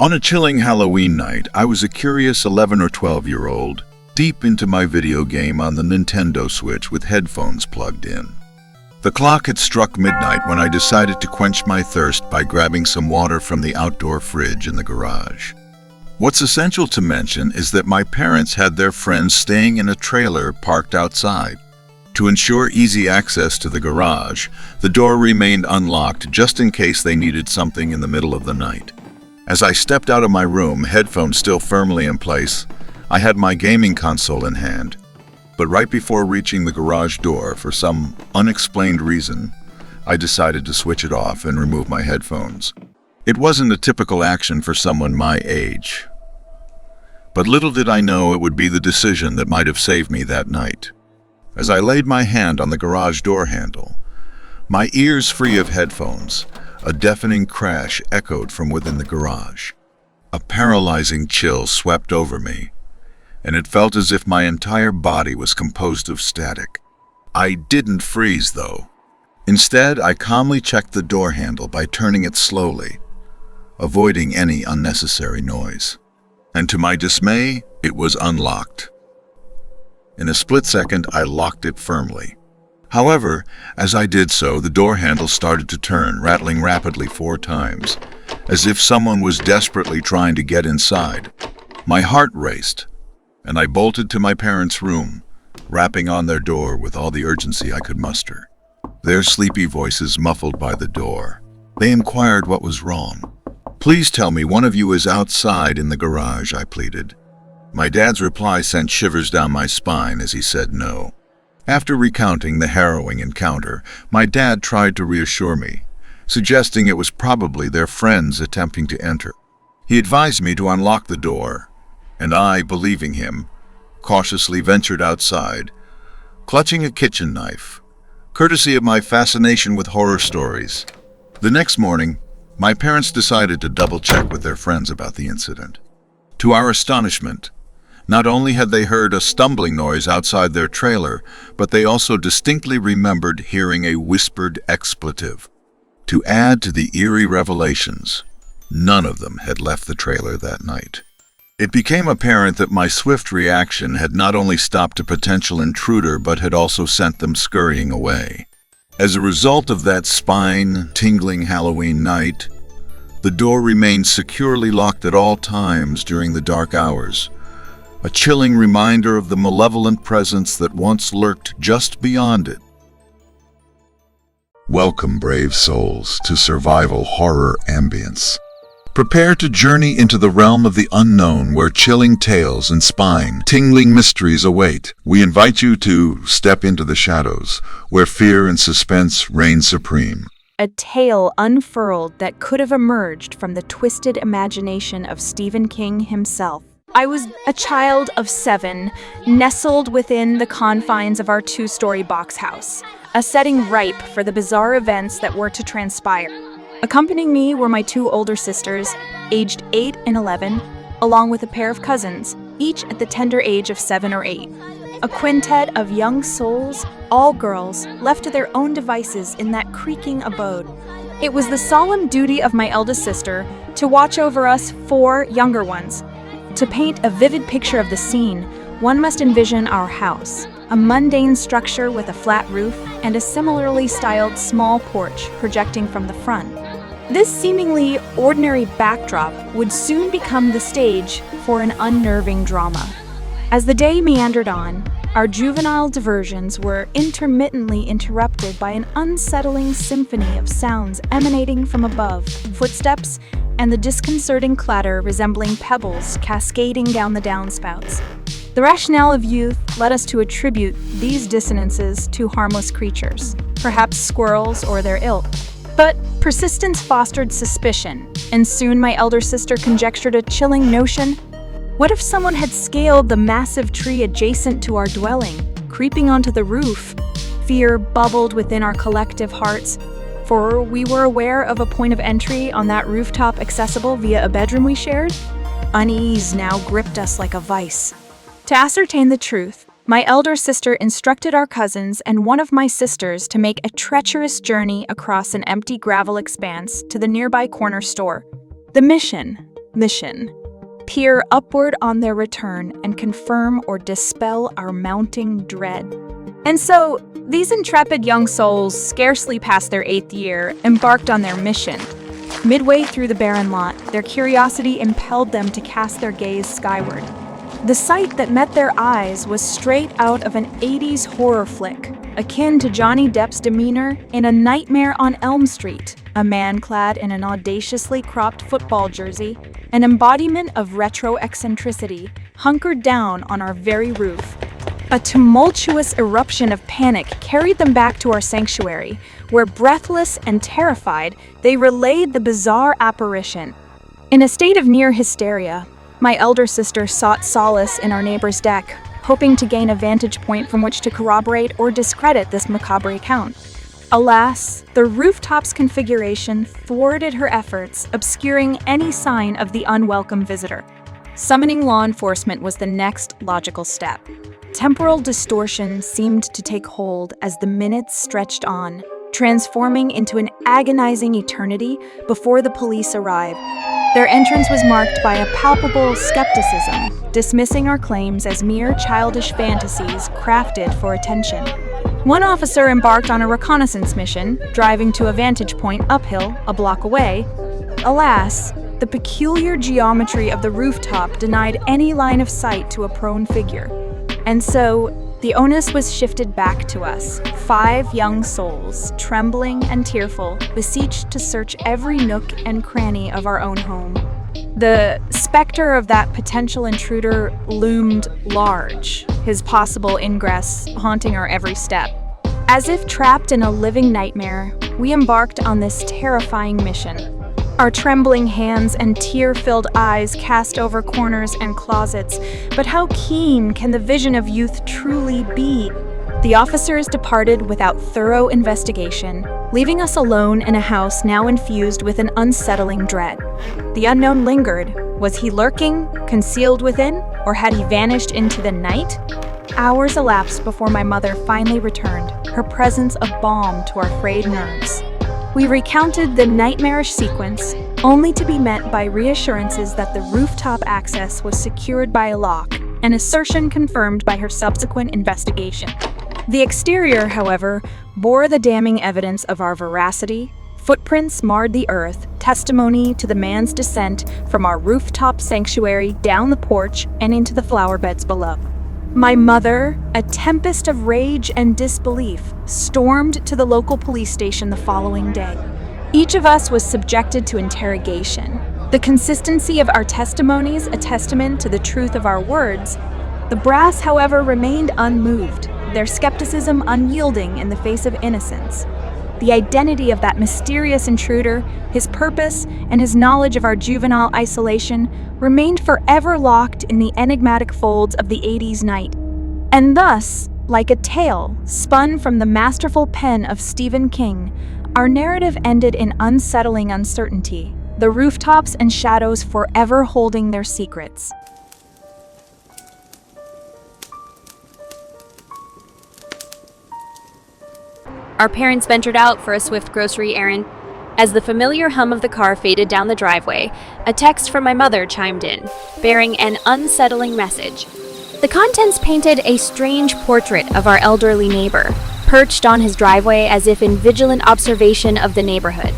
On a chilling Halloween night, I was a curious 11 or 12-year-old, deep into my video game on the Nintendo Switch with headphones plugged in. The clock had struck midnight when I decided to quench my thirst by grabbing some water from the outdoor fridge in the garage. What's essential to mention is that my parents had their friends staying in a trailer parked outside. To ensure easy access to the garage, the door remained unlocked just in case they needed something in the middle of the night. As I stepped out of my room, headphones still firmly in place, I had my gaming console in hand. But right before reaching the garage door, for some unexplained reason, I decided to switch it off and remove my headphones. It wasn't a typical action for someone my age. But little did I know it would be the decision that might have saved me that night. As I laid my hand on the garage door handle, my ears free of headphones, a deafening crash echoed from within the garage. A paralyzing chill swept over me, and it felt as if my entire body was composed of static. I didn't freeze, though. Instead, I calmly checked the door handle by turning it slowly, avoiding any unnecessary noise. And to my dismay, it was unlocked. In a split second, I locked it firmly. However, as I did so, the door handle started to turn, rattling rapidly 4 times, as if someone was desperately trying to get inside. My heart raced, and I bolted to my parents' room, rapping on their door with all the urgency I could muster. Their sleepy voices muffled by the door. They inquired what was wrong. "Please tell me one of you is outside in the garage," I pleaded. My dad's reply sent shivers down my spine as he said no. After recounting the harrowing encounter, my dad tried to reassure me, suggesting it was probably their friends attempting to enter. He advised me to unlock the door, and I, believing him, cautiously ventured outside, clutching a kitchen knife, courtesy of my fascination with horror stories. The next morning, my parents decided to double-check with their friends about the incident. To our astonishment, not only had they heard a stumbling noise outside their trailer, but they also distinctly remembered hearing a whispered expletive. To add to the eerie revelations, none of them had left the trailer that night. It became apparent that my swift reaction had not only stopped a potential intruder, but had also sent them scurrying away. As a result of that spine-tingling Halloween night, the door remained securely locked at all times during the dark hours, a chilling reminder of the malevolent presence that once lurked just beyond it. Welcome, brave souls, to Survival Horror Ambience. Prepare to journey into the realm of the unknown where chilling tales and spine-tingling mysteries await. We invite you to step into the shadows, where fear and suspense reign supreme. A tale unfurled that could have emerged from the twisted imagination of Stephen King himself. I was a child of 7, nestled within the confines of our 2-story box house, a setting ripe for the bizarre events that were to transpire. Accompanying me were my 2 older sisters, aged 8 and 11, along with a pair of cousins, each at the tender age of 7 or 8. A quintet of young souls, all girls, left to their own devices in that creaking abode. It was the solemn duty of my eldest sister to watch over us 4 younger ones. To paint a vivid picture of the scene, one must envision our house, a mundane structure with a flat roof and a similarly styled small porch projecting from the front. This seemingly ordinary backdrop would soon become the stage for an unnerving drama. As the day meandered on, our juvenile diversions were intermittently interrupted by an unsettling symphony of sounds emanating from above, footsteps, and the disconcerting clatter resembling pebbles cascading down the downspouts. The rationale of youth led us to attribute these dissonances to harmless creatures, perhaps squirrels or their ilk. But persistence fostered suspicion, and soon my elder sister conjectured a chilling notion. What if someone had scaled the massive tree adjacent to our dwelling, creeping onto the roof? Fear bubbled within our collective hearts, for we were aware of a point of entry on that rooftop accessible via a bedroom we shared. Unease now gripped us like a vice. To ascertain the truth, my elder sister instructed our cousins and one of my sisters to make a treacherous journey across an empty gravel expanse to the nearby corner store. The mission: mission: peer upward on their return and confirm or dispel our mounting dread. And so, these intrepid young souls, scarcely past their 8th year, embarked on their mission. Midway through the barren lot, their curiosity impelled them to cast their gaze skyward. The sight that met their eyes was straight out of an 80s horror flick, akin to Johnny Depp's demeanor in A Nightmare on Elm Street, a man clad in an audaciously cropped football jersey, an embodiment of retro eccentricity, hunkered down on our very roof. A tumultuous eruption of panic carried them back to our sanctuary, where, breathless and terrified, they relayed the bizarre apparition. In a state of near hysteria, my elder sister sought solace in our neighbor's deck, hoping to gain a vantage point from which to corroborate or discredit this macabre account. Alas, the rooftop's configuration thwarted her efforts, obscuring any sign of the unwelcome visitor. Summoning law enforcement was the next logical step. Temporal distortion seemed to take hold as the minutes stretched on, transforming into an agonizing eternity before the police arrived. Their entrance was marked by a palpable skepticism, dismissing our claims as mere childish fantasies crafted for attention. One officer embarked on a reconnaissance mission, driving to a vantage point uphill, a block away. Alas, the peculiar geometry of the rooftop denied any line of sight to a prone figure. And so, the onus was shifted back to us, 5 young souls, trembling and tearful, beseeched to search every nook and cranny of our own home. The specter of that potential intruder loomed large, his possible ingress haunting our every step. As if trapped in a living nightmare, we embarked on this terrifying mission. Our trembling hands and tear-filled eyes cast over corners and closets, but how keen can the vision of youth truly be? The officers departed without thorough investigation, leaving us alone in a house now infused with an unsettling dread. The unknown lingered. Was he lurking, concealed within, or had he vanished into the night? Hours elapsed before my mother finally returned, her presence a balm to our frayed nerves. We recounted the nightmarish sequence, only to be met by reassurances that the rooftop access was secured by a lock, an assertion confirmed by her subsequent investigation. The exterior, however, bore the damning evidence of our veracity. Footprints marred the earth, testimony to the man's descent from our rooftop sanctuary down the porch and into the flower beds below. My mother, a tempest of rage and disbelief, stormed to the local police station the following day. Each of us was subjected to interrogation. The consistency of our testimonies a testament to the truth of our words. The brass, however, remained unmoved, their skepticism unyielding in the face of innocence. The identity of that mysterious intruder, his purpose, and his knowledge of our juvenile isolation remained forever locked in the enigmatic folds of the 80s night. And thus, like a tale spun from the masterful pen of Stephen King, our narrative ended in unsettling uncertainty, the rooftops and shadows forever holding their secrets. Our parents ventured out for a swift grocery errand. As the familiar hum of the car faded down the driveway, a text from my mother chimed in, bearing an unsettling message. The contents painted a strange portrait of our elderly neighbor, perched on his driveway as if in vigilant observation of the neighborhood.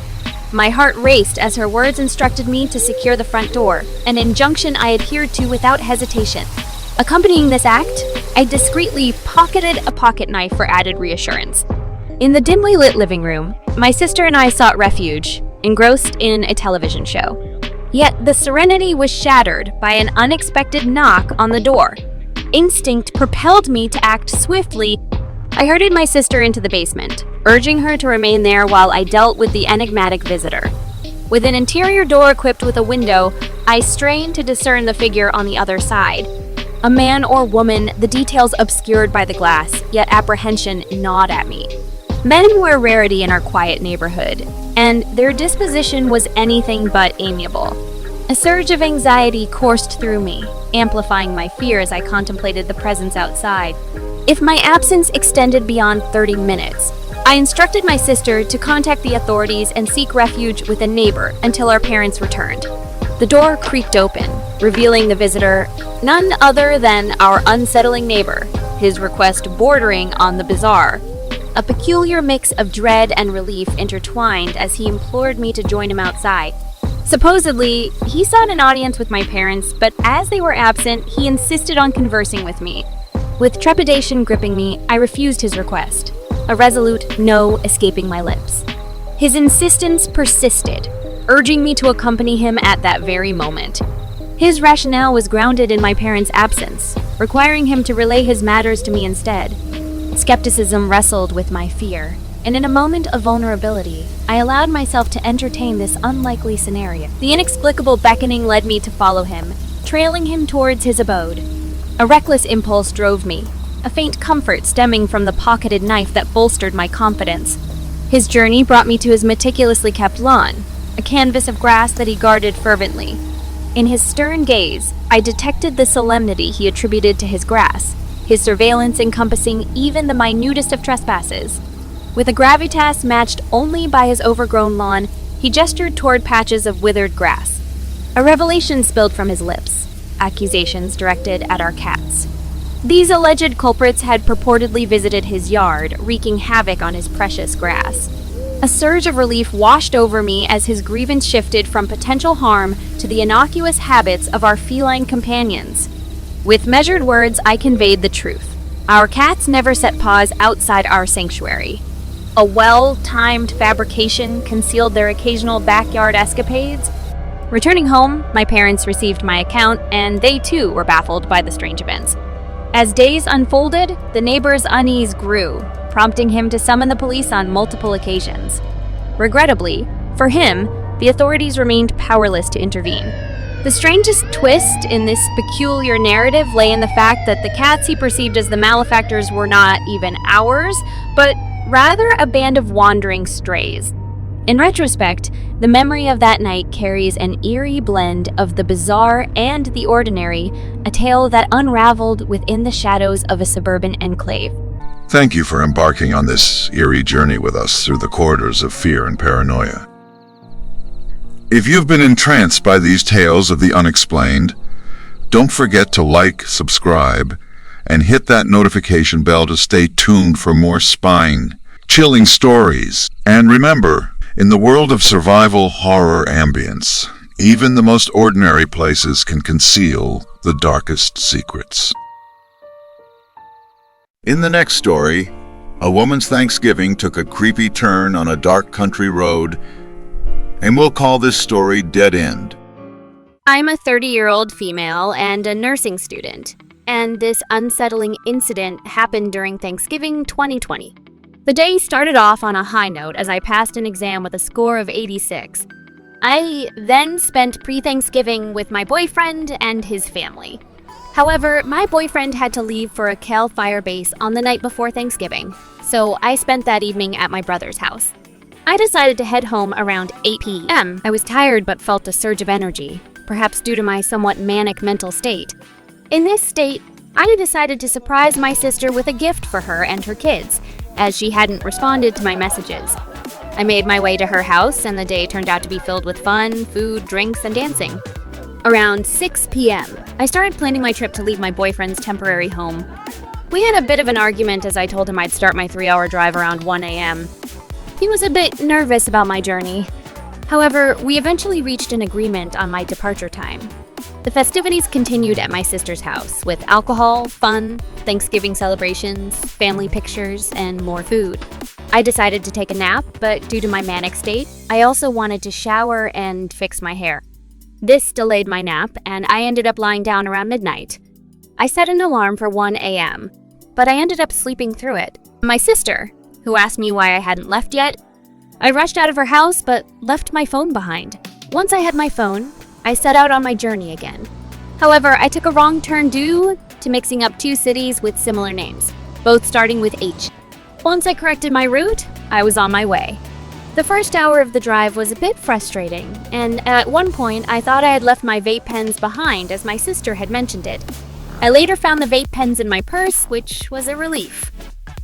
My heart raced as her words instructed me to secure the front door, an injunction I adhered to without hesitation. Accompanying this act, I discreetly pocketed a pocket knife for added reassurance. In the dimly lit living room, my sister and I sought refuge, engrossed in a television show. Yet the serenity was shattered by an unexpected knock on the door. Instinct propelled me to act swiftly. I herded my sister into the basement, urging her to remain there while I dealt with the enigmatic visitor. With an interior door equipped with a window, I strained to discern the figure on the other side. A man or woman, the details obscured by the glass, yet apprehension gnawed at me. Men were a rarity in our quiet neighborhood, and their disposition was anything but amiable. A surge of anxiety coursed through me, amplifying my fear as I contemplated the presence outside. If my absence extended beyond 30 minutes, I instructed my sister to contact the authorities and seek refuge with a neighbor until our parents returned. The door creaked open, revealing the visitor, none other than our unsettling neighbor, his request bordering on the bizarre. A peculiar mix of dread and relief intertwined as he implored me to join him outside. Supposedly, he sought an audience with my parents, but as they were absent, he insisted on conversing with me. With trepidation gripping me, I refused his request, a resolute no escaping my lips. His insistence persisted, urging me to accompany him at that very moment. His rationale was grounded in my parents' absence, requiring him to relay his matters to me instead. Skepticism wrestled with my fear, and in a moment of vulnerability, I allowed myself to entertain this unlikely scenario. The inexplicable beckoning led me to follow him, trailing him towards his abode. A reckless impulse drove me, a faint comfort stemming from the pocketed knife that bolstered my confidence. His journey brought me to his meticulously kept lawn, a canvas of grass that he guarded fervently. In his stern gaze, I detected the solemnity he attributed to his grass, his surveillance encompassing even the minutest of trespasses. With a gravitas matched only by his overgrown lawn, he gestured toward patches of withered grass. A revelation spilled from his lips, accusations directed at our cats. These alleged culprits had purportedly visited his yard, wreaking havoc on his precious grass. A surge of relief washed over me as his grievance shifted from potential harm to the innocuous habits of our feline companions. With measured words, I conveyed the truth. Our cats never set paws outside our sanctuary. A well-timed fabrication concealed their occasional backyard escapades. Returning home, my parents received my account, and they too were baffled by the strange events. As days unfolded, the neighbor's unease grew, prompting him to summon the police on multiple occasions. Regrettably, for him, the authorities remained powerless to intervene. The strangest twist in this peculiar narrative lay in the fact that the cats he perceived as the malefactors were not even ours, but rather a band of wandering strays. In retrospect, the memory of that night carries an eerie blend of the bizarre and the ordinary, a tale that unraveled within the shadows of a suburban enclave. Thank you for embarking on this eerie journey with us through the corridors of fear and paranoia. If you've been entranced by these tales of the unexplained, don't forget to like, subscribe, and hit that notification bell to stay tuned for more spine-chilling stories. And remember, in the world of survival horror ambience, even the most ordinary places can conceal the darkest secrets. In the next story, a woman's Thanksgiving took a creepy turn on a dark country road, and we'll call this story Dead End. I'm a 30-year-old female and a nursing student, and this unsettling incident happened during Thanksgiving 2020. The day started off on a high note as I passed an exam with a score of 86. I then spent pre-Thanksgiving with my boyfriend and his family. However, my boyfriend had to leave for a Cal Fire base on the night before Thanksgiving, so I spent that evening at my brother's house. I decided to head home around 8 p.m. I was tired but felt a surge of energy, perhaps due to my somewhat manic mental state. In this state, I decided to surprise my sister with a gift for her and her kids, as she hadn't responded to my messages. I made my way to her house, and the day turned out to be filled with fun, food, drinks, and dancing. Around 6 p.m., I started planning my trip to leave my boyfriend's temporary home. We had a bit of an argument as I told him I'd start my 3-hour drive around 1 a.m. He was a bit nervous about my journey. However, we eventually reached an agreement on my departure time. The festivities continued at my sister's house, with alcohol, fun, Thanksgiving celebrations, family pictures, and more food. I decided to take a nap, but due to my manic state, I also wanted to shower and fix my hair. This delayed my nap, and I ended up lying down around midnight. I set an alarm for 1 a.m., but I ended up sleeping through it. My sister, who asked me why I hadn't left yet, I rushed out of her house but left my phone behind. Once I had my phone, I set out on my journey again. However, I took a wrong turn due to mixing up two cities with similar names, both starting with H. Once I corrected my route, I was on my way. The first hour of the drive was a bit frustrating, and at one point I thought I had left my vape pens behind as my sister had mentioned it. I later found the vape pens in my purse, which was a relief.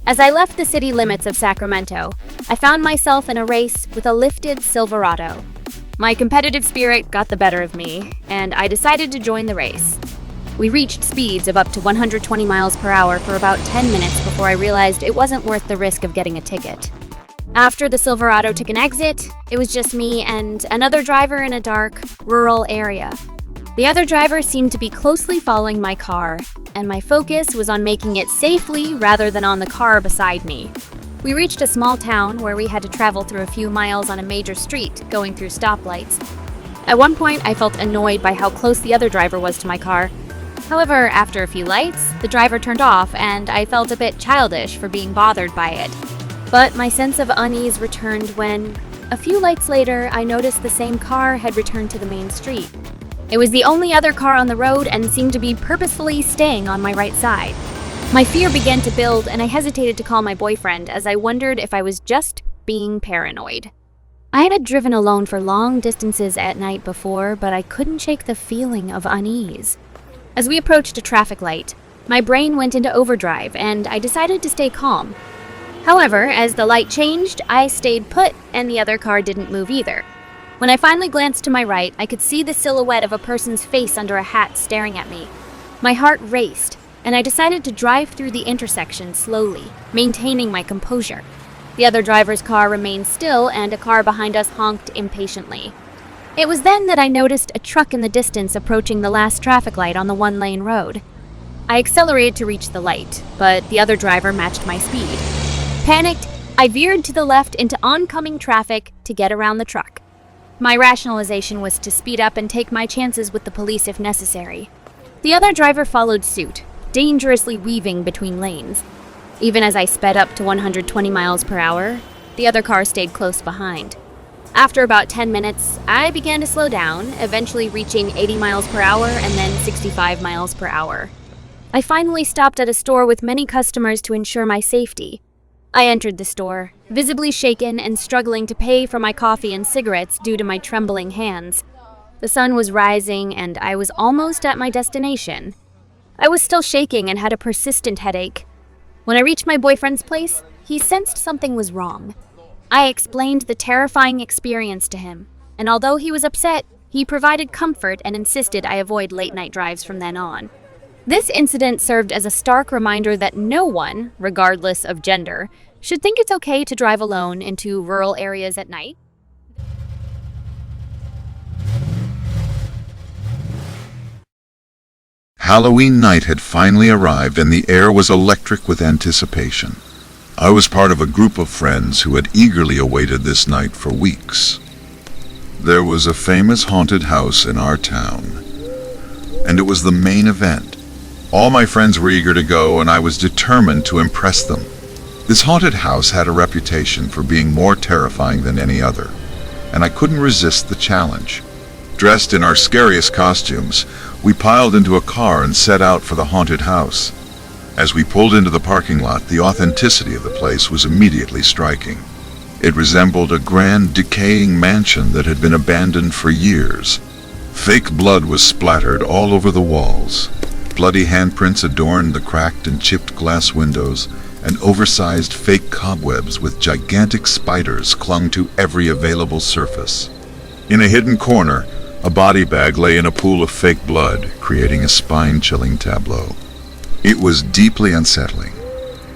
As I left the city limits of Sacramento, I found myself in a race with a lifted Silverado. My competitive spirit got the better of me, and I decided to join the race. We reached speeds of up to 120 miles per hour for about 10 minutes before I realized it wasn't worth the risk of getting a ticket. After the Silverado took an exit, it was just me and another driver in a dark, rural area. The other driver seemed to be closely following my car, and my focus was on making it safely rather than on the car beside me. We reached a small town where we had to travel through a few miles on a major street, going through stoplights. At one point, I felt annoyed by how close the other driver was to my car. However, after a few lights, the driver turned off, and I felt a bit childish for being bothered by it. But my sense of unease returned when, a few lights later, I noticed the same car had returned to the main street. It was the only other car on the road and seemed to be purposefully staying on my right side. My fear began to build, and I hesitated to call my boyfriend as I wondered if I was just being paranoid. I had driven alone for long distances at night before, but I couldn't shake the feeling of unease. As we approached a traffic light, my brain went into overdrive, and I decided to stay calm. However, as the light changed, I stayed put, and the other car didn't move either. When I finally glanced to my right, I could see the silhouette of a person's face under a hat staring at me. My heart raced, and I decided to drive through the intersection slowly, maintaining my composure. The other driver's car remained still, and a car behind us honked impatiently. It was then that I noticed a truck in the distance approaching the last traffic light on the one-lane road. I accelerated to reach the light, but the other driver matched my speed. Panicked, I veered to the left into oncoming traffic to get around the truck. My rationalization was to speed up and take my chances with the police if necessary. The other driver followed suit, dangerously weaving between lanes. Even as I sped up to 120 miles per hour, the other car stayed close behind. After about 10 minutes, I began to slow down, eventually reaching 80 miles per hour and then 65 miles per hour. I finally stopped at a store with many customers to ensure my safety. I entered the store, visibly shaken and struggling to pay for my coffee and cigarettes due to my trembling hands. The sun was rising, and I was almost at my destination. I was still shaking and had a persistent headache. When I reached my boyfriend's place, he sensed something was wrong. I explained the terrifying experience to him, and although he was upset, he provided comfort and insisted I avoid late-night drives from then on. This incident served as a stark reminder that no one, regardless of gender, should think it's okay to drive alone into rural areas at night. Halloween night had finally arrived and the air was electric with anticipation. I was part of a group of friends who had eagerly awaited this night for weeks. There was a famous haunted house in our town, and it was the main event. All my friends were eager to go, and I was determined to impress them. This haunted house had a reputation for being more terrifying than any other, and I couldn't resist the challenge. Dressed in our scariest costumes, we piled into a car and set out for the haunted house. As we pulled into the parking lot, the authenticity of the place was immediately striking. It resembled a grand, decaying mansion that had been abandoned for years. Fake blood was splattered all over the walls. Bloody handprints adorned the cracked and chipped glass windows, and oversized fake cobwebs with gigantic spiders clung to every available surface. In a hidden corner, a body bag lay in a pool of fake blood, creating a spine-chilling tableau. It was deeply unsettling.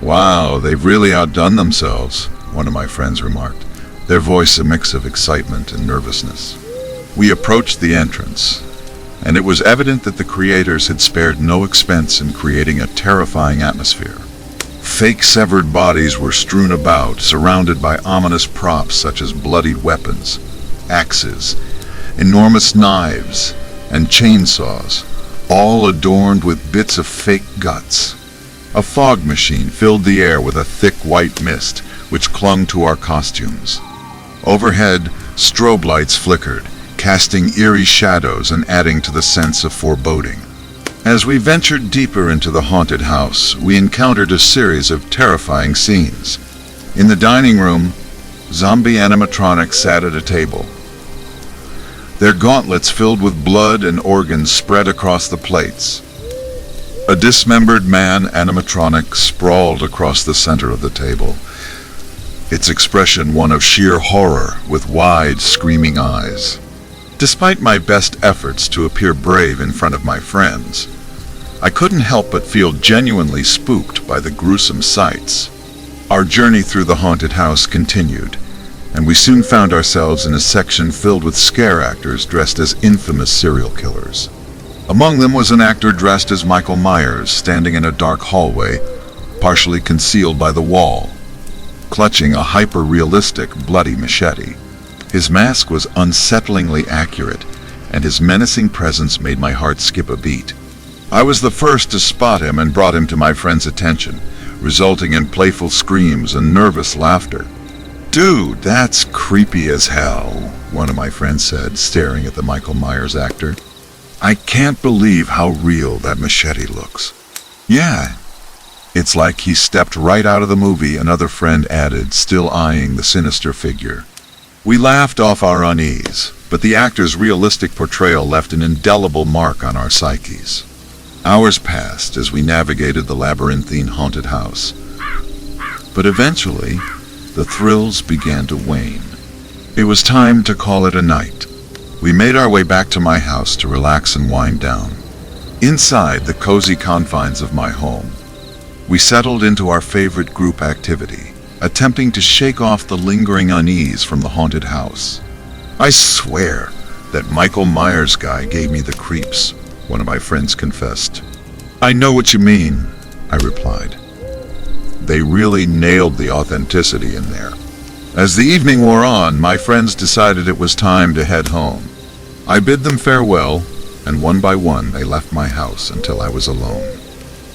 "Wow, they've really outdone themselves," one of my friends remarked, their voice a mix of excitement and nervousness. We approached the entrance, and it was evident that the creators had spared no expense in creating a terrifying atmosphere. Fake severed bodies were strewn about, surrounded by ominous props such as bloodied weapons, axes, enormous knives, and chainsaws, all adorned with bits of fake guts. A fog machine filled the air with a thick white mist, which clung to our costumes. Overhead, strobe lights flickered, casting eerie shadows and adding to the sense of foreboding. As we ventured deeper into the haunted house, we encountered a series of terrifying scenes. In the dining room, zombie animatronics sat at a table. Their gauntlets filled with blood and organs spread across the plates. A dismembered man animatronic sprawled across the center of the table, its expression one of sheer horror with wide, screaming eyes. Despite my best efforts to appear brave in front of my friends, I couldn't help but feel genuinely spooked by the gruesome sights. Our journey through the haunted house continued, and we soon found ourselves in a section filled with scare actors dressed as infamous serial killers. Among them was an actor dressed as Michael Myers, standing in a dark hallway, partially concealed by the wall, clutching a hyper-realistic, bloody machete. His mask was unsettlingly accurate, and his menacing presence made my heart skip a beat. I was the first to spot him and brought him to my friend's attention, resulting in playful screams and nervous laughter. "Dude, that's creepy as hell," one of my friends said, staring at the Michael Myers actor. "I can't believe how real that machete looks." "Yeah, it's like he stepped right out of the movie," another friend added, still eyeing the sinister figure. We laughed off our unease, but the actor's realistic portrayal left an indelible mark on our psyches. Hours passed as we navigated the labyrinthine haunted house, but eventually, the thrills began to wane. It was time to call it a night. We made our way back to my house to relax and wind down. Inside the cozy confines of my home, we settled into our favorite group activity, attempting to shake off the lingering unease from the haunted house. "I swear, that Michael Myers guy gave me the creeps," one of my friends confessed. "I know what you mean," I replied. They really nailed the authenticity in there. As the evening wore on, my friends decided it was time to head home. I bid them farewell, and one by one they left my house until I was alone.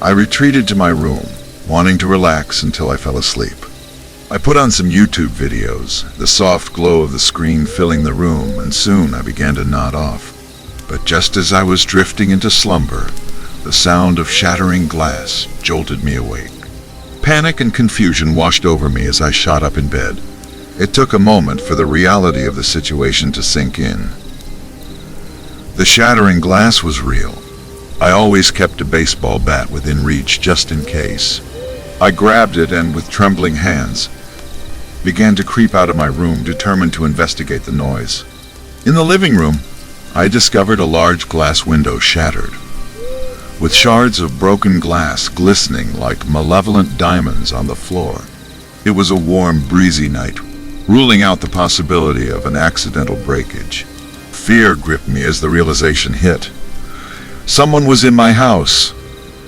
I retreated to my room, wanting to relax until I fell asleep. I put on some YouTube videos, the soft glow of the screen filling the room, and soon I began to nod off. But just as I was drifting into slumber, the sound of shattering glass jolted me awake. Panic and confusion washed over me as I shot up in bed. It took a moment for the reality of the situation to sink in. The shattering glass was real. I always kept a baseball bat within reach just in case. I grabbed it and, with trembling hands, began to creep out of my room, determined to investigate the noise. In the living room, I discovered a large glass window shattered, with shards of broken glass glistening like malevolent diamonds on the floor. It was a warm, breezy night, ruling out the possibility of an accidental breakage. Fear gripped me as the realization hit. Someone was in my house.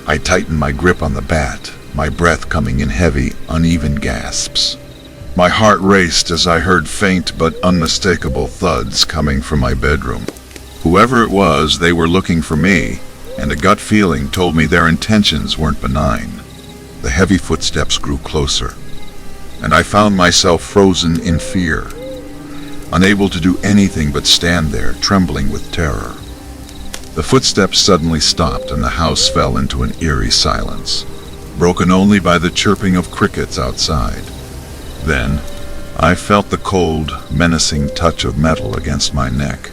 I tightened my grip on the bat, my breath coming in heavy, uneven gasps. My heart raced as I heard faint but unmistakable thuds coming from my bedroom. Whoever it was, they were looking for me, and a gut feeling told me their intentions weren't benign. The heavy footsteps grew closer, and I found myself frozen in fear, unable to do anything but stand there, trembling with terror. The footsteps suddenly stopped, and the house fell into an eerie silence, broken only by the chirping of crickets outside. Then, I felt the cold, menacing touch of metal against my neck.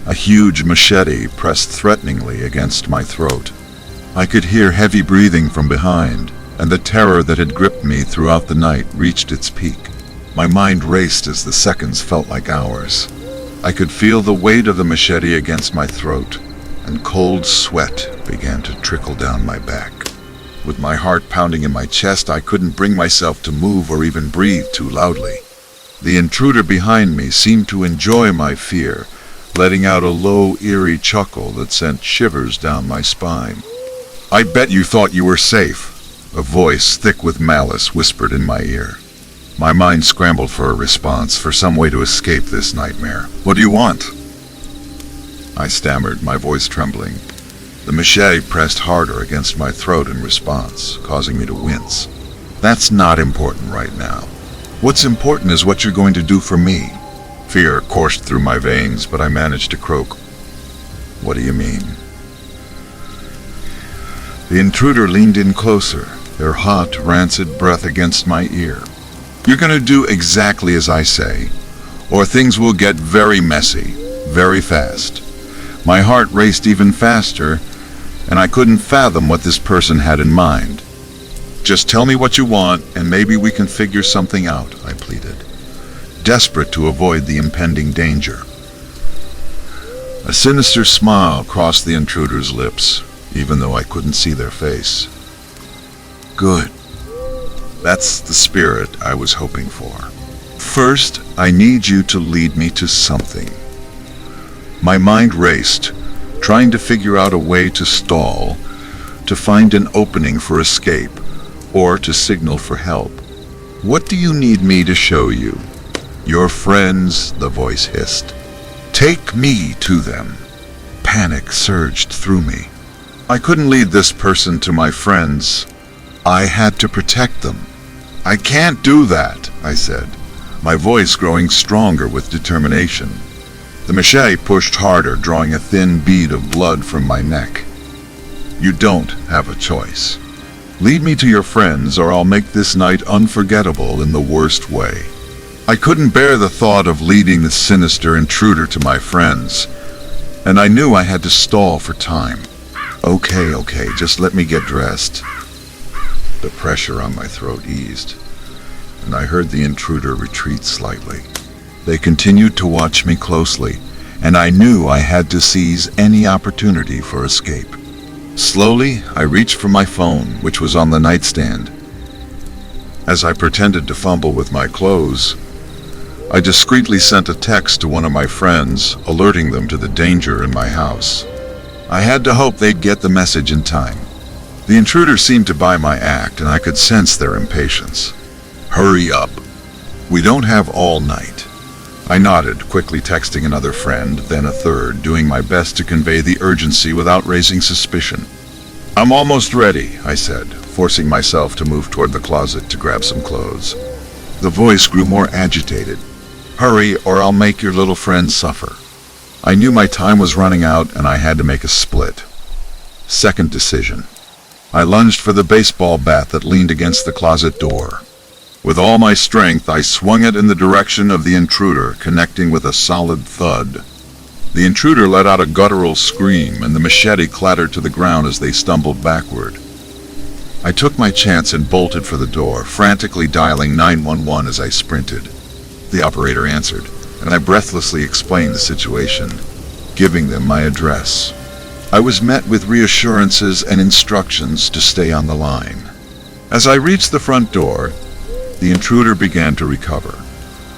A huge machete pressed threateningly against my throat. I could hear heavy breathing from behind, and the terror that had gripped me throughout the night reached its peak. My mind raced as the seconds felt like hours. I could feel the weight of the machete against my throat, and cold sweat began to trickle down my back. With my heart pounding in my chest, I couldn't bring myself to move or even breathe too loudly. The intruder behind me seemed to enjoy my fear, letting out a low, eerie chuckle that sent shivers down my spine. "I bet you thought you were safe," a voice thick with malice whispered in my ear. My mind scrambled for a response, for some way to escape this nightmare. "What do you want?" I stammered, my voice trembling. The machete pressed harder against my throat in response, causing me to wince. "That's not important right now. What's important is what you're going to do for me." Fear coursed through my veins, but I managed to croak, "What do you mean?" The intruder leaned in closer, their hot, rancid breath against my ear. "You're going to do exactly as I say, or things will get very messy, very fast." My heart raced even faster, and I couldn't fathom what this person had in mind. "Just tell me what you want, and maybe we can figure something out," I pleaded, desperate to avoid the impending danger. A sinister smile crossed the intruder's lips, even though I couldn't see their face. Good. That's the spirit I was hoping for. First, I need you to lead me to something. My mind raced, trying to figure out a way to stall, to find an opening for escape, or to signal for help. What do you need me to show you? Your friends, the voice hissed. Take me to them. Panic surged through me. I couldn't lead this person to my friends. I had to protect them. I can't do that, I said, my voice growing stronger with determination. The machete pushed harder, drawing a thin bead of blood from my neck. You don't have a choice. Lead me to your friends, or I'll make this night unforgettable in the worst way. I couldn't bear the thought of leading the sinister intruder to my friends, and I knew I had to stall for time. Okay, just let me get dressed. The pressure on my throat eased, and I heard the intruder retreat slightly. They continued to watch me closely, and I knew I had to seize any opportunity for escape. Slowly, I reached for my phone, which was on the nightstand. As I pretended to fumble with my clothes, I discreetly sent a text to one of my friends, alerting them to the danger in my house. I had to hope they'd get the message in time. The intruder seemed to buy my act, and I could sense their impatience. Hurry up. We don't have all night. I nodded, quickly texting another friend, then a third, doing my best to convey the urgency without raising suspicion. I'm almost ready, I said, forcing myself to move toward the closet to grab some clothes. The voice grew more agitated. Hurry, or I'll make your little friend suffer. I knew my time was running out, and I had to make a split. Second decision. I lunged for the baseball bat that leaned against the closet door. With all my strength, I swung it in the direction of the intruder, connecting with a solid thud. The intruder let out a guttural scream, and the machete clattered to the ground as they stumbled backward. I took my chance and bolted for the door, frantically dialing 911 as I sprinted. The operator answered, and I breathlessly explained the situation, giving them my address. I was met with reassurances and instructions to stay on the line. As I reached the front door, the intruder began to recover.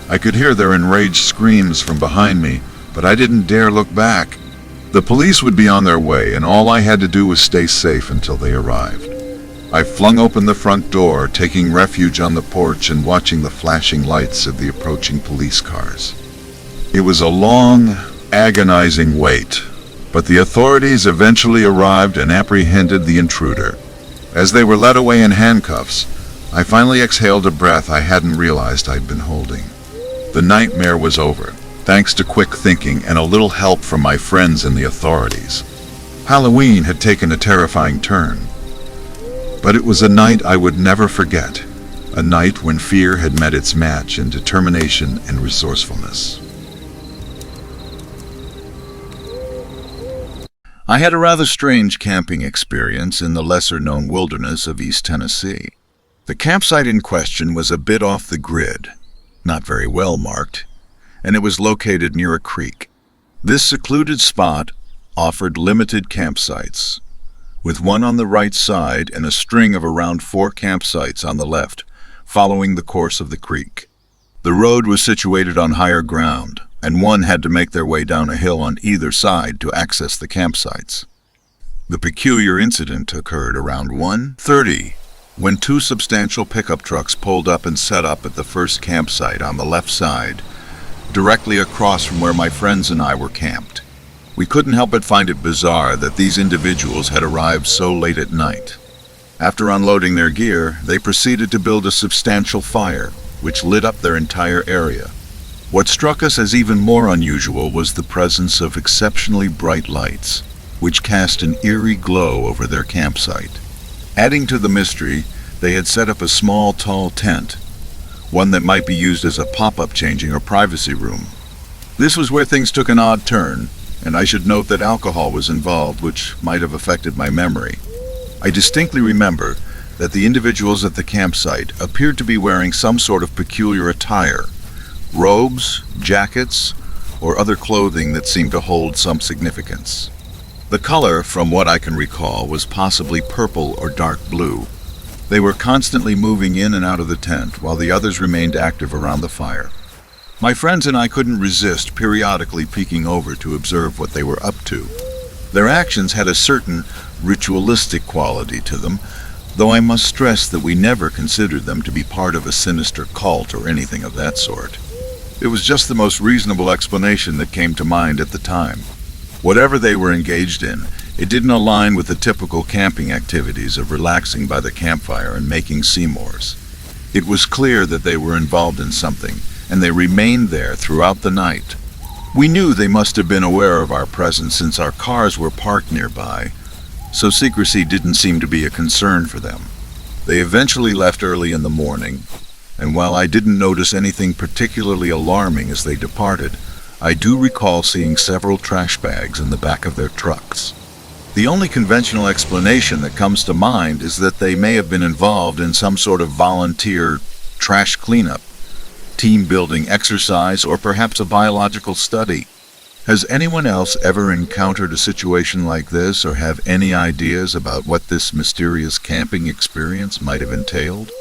I could hear their enraged screams from behind me, but I didn't dare look back. The police would be on their way, and all I had to do was stay safe until they arrived. I flung open the front door, taking refuge on the porch and watching the flashing lights of the approaching police cars. It was a long, agonizing wait, but the authorities eventually arrived and apprehended the intruder. As they were led away in handcuffs, I finally exhaled a breath I hadn't realized I'd been holding. The nightmare was over, thanks to quick thinking and a little help from my friends and the authorities. Halloween had taken a terrifying turn, but it was a night I would never forget, a night when fear had met its match in determination and resourcefulness. I had a rather strange camping experience in the lesser-known wilderness of East Tennessee. The campsite in question was a bit off the grid, not very well marked, and it was located near a creek. This secluded spot offered limited campsites, with one on the right side and a string of around 4 campsites on the left, following the course of the creek. The road was situated on higher ground, and one had to make their way down a hill on either side to access the campsites. The peculiar incident occurred around 1:30, when 2 substantial pickup trucks pulled up and set up at the first campsite on the left side, directly across from where my friends and I were camped. We couldn't help but find it bizarre that these individuals had arrived so late at night. After unloading their gear, they proceeded to build a substantial fire, which lit up their entire area. What struck us as even more unusual was the presence of exceptionally bright lights, which cast an eerie glow over their campsite. Adding to the mystery, they had set up a small, tall tent, one that might be used as a pop-up changing or privacy room. This was where things took an odd turn, and I should note that alcohol was involved, which might have affected my memory. I distinctly remember that the individuals at the campsite appeared to be wearing some sort of peculiar attire, robes, jackets, or other clothing that seemed to hold some significance. The color, from what I can recall, was possibly purple or dark blue. They were constantly moving in and out of the tent, while the others remained active around the fire. My friends and I couldn't resist periodically peeking over to observe what they were up to. Their actions had a certain ritualistic quality to them, though I must stress that we never considered them to be part of a sinister cult or anything of that sort. It was just the most reasonable explanation that came to mind at the time. Whatever they were engaged in, it didn't align with the typical camping activities of relaxing by the campfire and making s'mores. It was clear that they were involved in something, and they remained there throughout the night. We knew they must have been aware of our presence since our cars were parked nearby, so secrecy didn't seem to be a concern for them. They eventually left early in the morning, and while I didn't notice anything particularly alarming as they departed, I do recall seeing several trash bags in the back of their trucks. The only conventional explanation that comes to mind is that they may have been involved in some sort of volunteer trash cleanup, team-building exercise, or perhaps a biological study. Has anyone else ever encountered a situation like this or have any ideas about what this mysterious camping experience might have entailed?